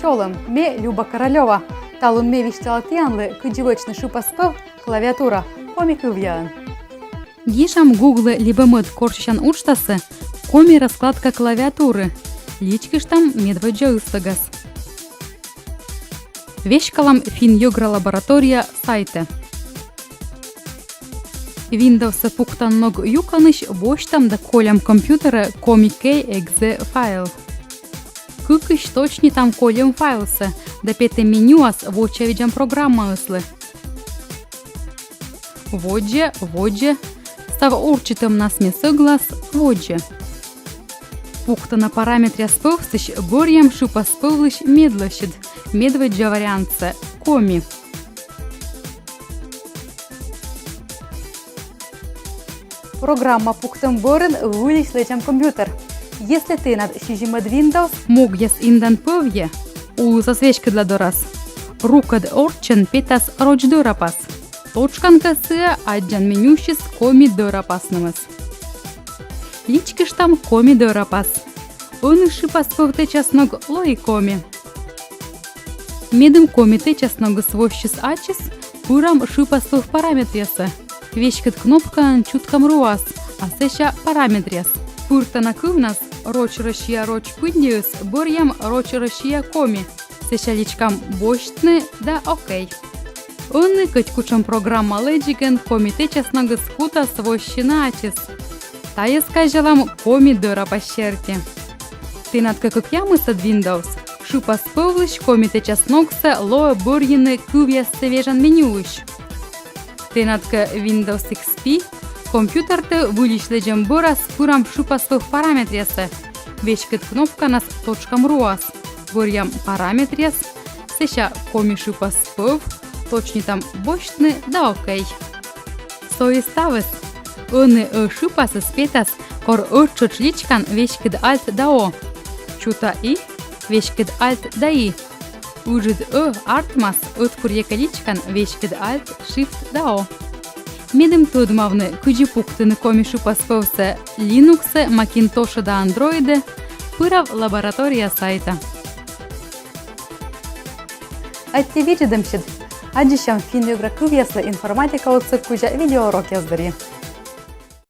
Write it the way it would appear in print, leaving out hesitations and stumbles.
Чолым, ме Люба Королева. Талун ме вишталатиянлы кыдживочный шипаспев клавиатура. Комик увьян. Гишам Google либо мод корчищан учтасы, коми раскладка клавиатуры. Личкиштам медведжа ыстагас. Вешкалам фин-йогра лаборатория сайты. Windows пуктан ног юканыш боштам да колям компьютера комикей экзе файл. Кыкыш точни там колем файлсы, да пете менюас в очевидям программа ыслы. Водже, став урчитым нас не соглас, водже. Пукта на параметре спывсыш борьям шипа спывлыш медлощит, медведжа вариантце, коми. Программа пуктым борын вылез лечам компьютер. Если ты над шижимед Windows, Мог яс индан пövje, улыса свечка для дорас. Рукад орчен петас роч дорапас. Точканка сыя аджан менющис коми дорапаснымыз. Личкиштам коми дорапас. Оны шипас пövте часног лои коми. Медым коми те часног свощис ачис, пурам шипас пöв параметресы. Вешкат кнопка чуткам руас, а сеща параметрес. Пуртана кывнас роч рощия роч пындиус, борьям роч рощия коми. Сеща личкам боштны да окей. Онны кыть кучам программа леджиген комите часнагы скута свощина ачис. Тая скажалам коми дора пощерти. Ты над как ямысад Windows. Шипас пövлыш комите часногса лоа борьины кывья севежан менюыш. Ты над Windows XP компьютерты вылишледжем борас пурам шипас пöв параметресе. Вешкет кнопка нас точкам руас. Борьям параметрес. Сеща коми шипас пöв. Точни там боштны да окей. Сои ставес. Оны шипасы спетас кор урчуч личкан вешкет альт да о. Чута и вешкет альт да и. Ужид артмас откурьека личкан вешкет альт shift да о. Медем tudmavны кыджи пуктыны коми шипас пövсе Linux, Macintosh да Android, пырав лаборатория сайта. атти виджидымшид. Аджишам фин-йогра кывьяслы информатика отсып кужа видеоурок яздыри.